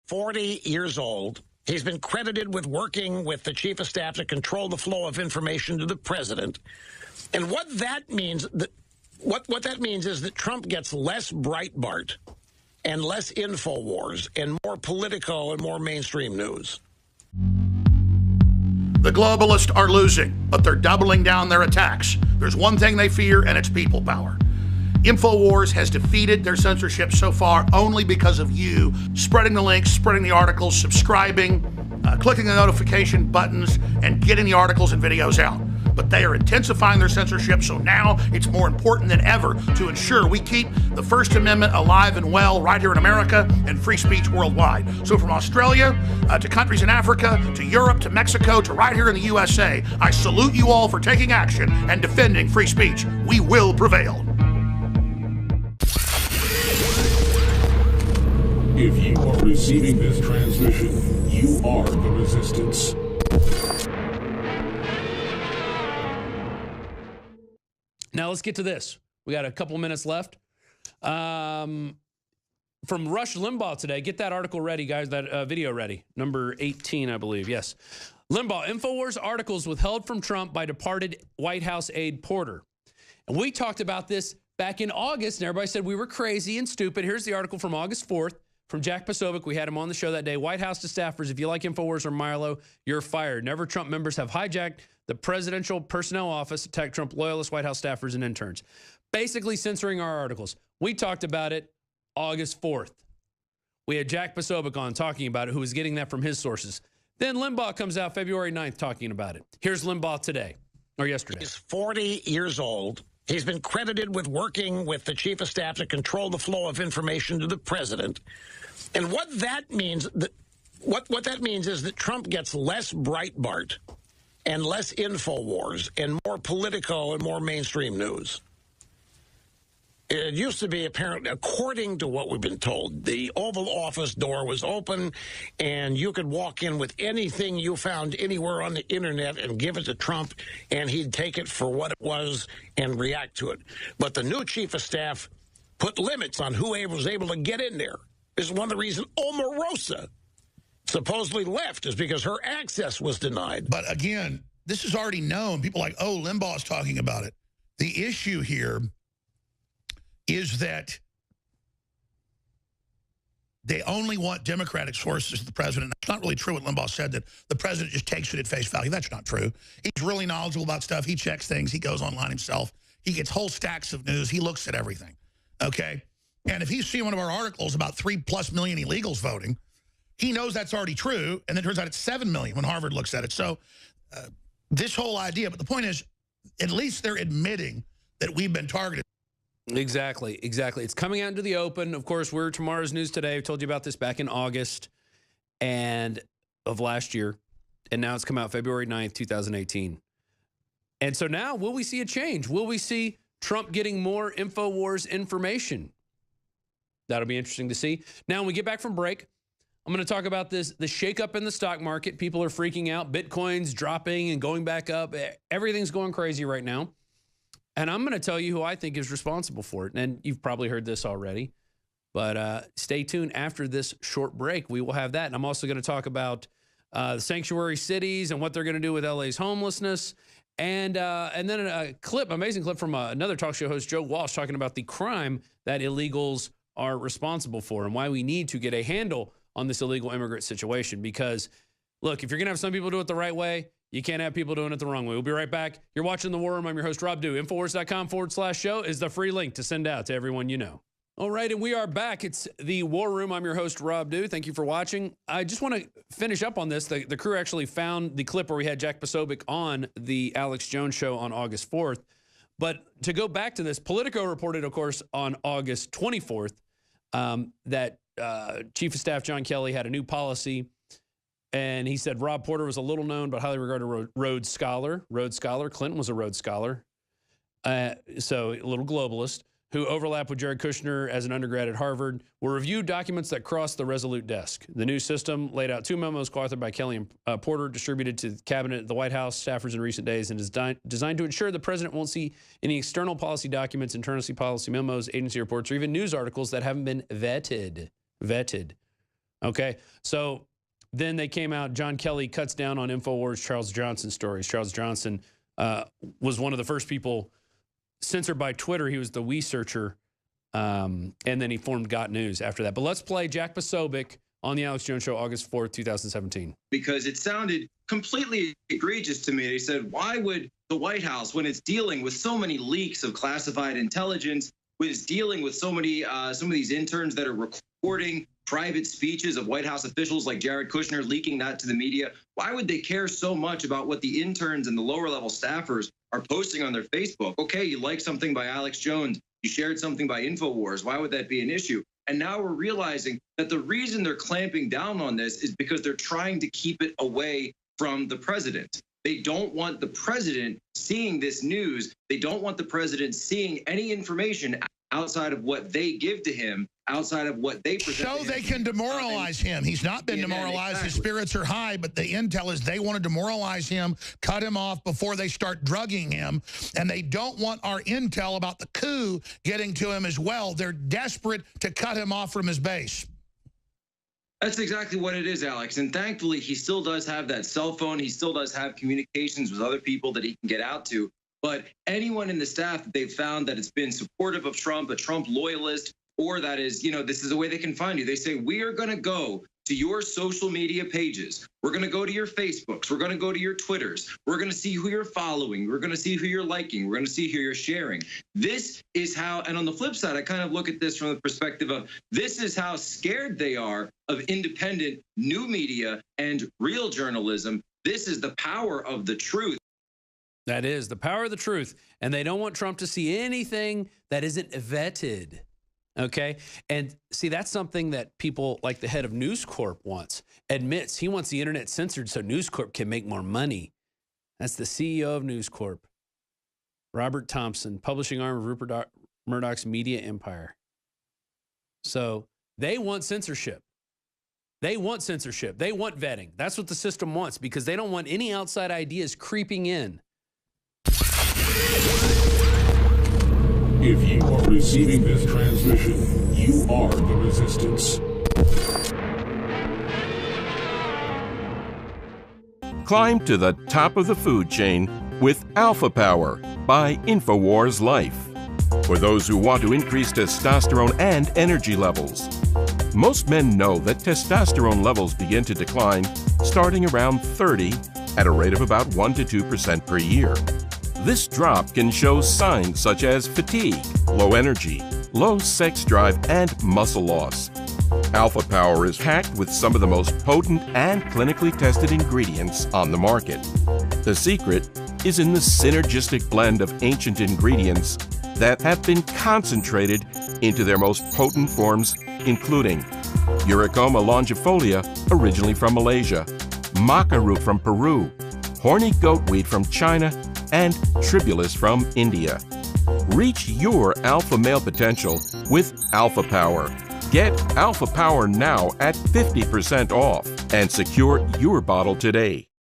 40 years old. He's been credited with working with the chief of staff to control the flow of information to the president. And what that means, what that means is that Trump gets less Breitbart and less Infowars and more Politico and more mainstream news. The globalists are losing, but they're doubling down their attacks. There's one thing they fear, and it's people power. Infowars has defeated their censorship so far only because of you spreading the links, spreading the articles, subscribing, clicking the notification buttons, and getting the articles and videos out. But they are intensifying their censorship, so now it's more important than ever to ensure we keep the First Amendment alive and well right here in America and free speech worldwide. So from Australia to countries in Africa, to Europe, to Mexico, to right here in the USA, I salute you all for taking action and defending free speech. We will prevail. If you are receiving this transmission, you are the resistance. Now let's get to this. We got a couple minutes left. From Rush Limbaugh today, get that article ready, guys, that video ready. Number 18, I believe, yes. Limbaugh, Infowars articles withheld from Trump by departed White House aide Porter. And we talked about this back in August, and everybody said we were crazy and stupid. Here's the article from August 4th from Jack Posobiec. We had him on the show that day. White House to staffers, if you like Infowars or Milo, you're fired. Never Trump members have hijacked the presidential personnel office, attacked Trump loyalists, White House staffers, and interns. Basically censoring our articles. We talked about it August 4th. We had Jack Posobiec on talking about it, who was getting that from his sources. Then Limbaugh comes out February 9th talking about it. Here's Limbaugh today, or yesterday. He's 40 years old. He's been credited with working with the chief of staff to control the flow of information to the president. And what that means, what that means is that Trump gets less Breitbart and less Infowars and more Politico and more mainstream news. It used to be apparent, according to what we've been told, the Oval Office door was open and you could walk in with anything you found anywhere on the internet and give it to Trump and he'd take it for what it was and react to it. But the new chief of staff put limits on who was able to get in there. This is one of the reasons Omarosa supposedly left, is because her access was denied. But again, this is already known. People are like, oh, Limbaugh's talking about it. The issue here is that they only want Democratic sources of the president. It's not really true what Limbaugh said, that the president just takes it at face value. That's not true. He's really knowledgeable about stuff. He checks things. He goes online himself. He gets whole stacks of news. He looks at everything, okay? And if he's seen one of our articles about 3+ million illegals voting, he knows that's already true, and then it turns out it's 7 million when Harvard looks at it. So this whole idea, but the point is, at least they're admitting that we've been targeted. Exactly, exactly. It's coming out into the open. Of course, we're Tomorrow's News Today. I told you about this back in August of last year, and now it's come out February 9th, 2018. And so now, will we see a change? Will we see Trump getting more Infowars information? That'll be interesting to see. Now, when we get back from break, I'm going to talk about the shakeup in the stock market. People are freaking out. Bitcoin's dropping and going back up. Everything's going crazy right now. And I'm going to tell you who I think is responsible for it. And you've probably heard this already. But stay tuned after this short break. We will have that. And I'm also going to talk about the sanctuary cities and what they're going to do with LA's homelessness. And then a clip, amazing clip from another talk show host, Joe Walsh, talking about the crime that illegals are responsible for and why we need to get a handle on this illegal immigrant situation. Because, look, if you're going to have some people do it the right way, you can't have people doing it the wrong way. We'll be right back. You're watching The War Room. I'm your host, Rob Dew. Infowars.com/show is the free link to send out to everyone you know. All right, and we are back. It's The War Room. I'm your host, Rob Dew. Thank you for watching. I just want to finish up on this. The crew actually found the clip where we had Jack Posobiec on the Alex Jones show on August 4th. But to go back to this, Politico reported, of course, on August 24th that Chief of Staff John Kelly had a new policy. And he said Rob Porter was a little known but highly regarded Rhodes Scholar. Clinton was a Rhodes Scholar. So a little globalist who overlapped with Jared Kushner as an undergrad at Harvard, will review documents that crossed the Resolute desk. The new system laid out 2 memos co-authored by Kelly and Porter, distributed to the cabinet, the White House staffers in recent days, and is designed to ensure the president won't see any external policy documents, internal policy memos, agency reports, or even news articles that haven't been vetted. Okay, so then they came out, John Kelly cuts down on Infowars Charles Johnson stories. Charles Johnson was one of the first people censored by Twitter. He was the researcher, and then he formed Got News after that. But let's play Jack Posobiec on the Alex Jones Show, August 4th, 2017. Because it sounded completely egregious to me. They said, why would the White House, when it's dealing with so many leaks of classified intelligence, when it's dealing with so many some of these interns that are recording private speeches of White House officials like Jared Kushner, leaking that to the media, why would they care so much about what the interns and the lower level staffers are posting on their Facebook? Okay, you like something by Alex Jones, you shared something by Infowars, why would that be an issue? And now we're realizing that the reason they're clamping down on this is because they're trying to keep it away from the president. They don't want the president seeing this news. They don't want the president seeing any information outside of what they give to him, outside of what they present. So they can demoralize him. He's not been demoralized. Exactly. His spirits are high, but the intel is they want to demoralize him, cut him off before they start drugging him. And they don't want our intel about the coup getting to him as well. They're desperate to cut him off from his base. That's exactly what it is, Alex. And thankfully, he still does have that cell phone. He still does have communications with other people that he can get out to. But anyone in the staff that they've found that has been supportive of Trump, a Trump loyalist, or that is, you know, this is the way they can find you. They say, we are going to go to your social media pages. We're going to go to your Facebooks. We're going to go to your Twitters. We're going to see who you're following. We're going to see who you're liking. We're going to see who you're sharing. This is how, and on the flip side, I kind of look at this from the perspective of this is how scared they are of independent new media and real journalism. This is the power of the truth. That is the power of the truth. And they don't want Trump to see anything that isn't vetted. Okay. And see, that's something that people like the head of News Corp wants, admits he wants the internet censored so News Corp can make more money. That's the CEO of News Corp, Robert Thompson, publishing arm of Rupert Murdoch's media empire. So they want censorship. They want censorship. They want vetting. That's what the system wants because they don't want any outside ideas creeping in. If you are receiving this transmission, you are the resistance. Climb to the top of the food chain with Alpha Power by Infowars Life. For those who want to increase testosterone and energy levels. Most men know that testosterone levels begin to decline starting around 30 at a rate of about 1 to 2% per year. This drop can show signs such as fatigue, low energy, low sex drive, and muscle loss. Alpha Power is packed with some of the most potent and clinically tested ingredients on the market. The secret is in the synergistic blend of ancient ingredients that have been concentrated into their most potent forms, including Uricoma longifolia, originally from Malaysia, maca root from Peru, horny goatweed from China, and tribulus from India. Reach your alpha male potential with Alpha Power. Get Alpha Power now at 50% off and secure your bottle today.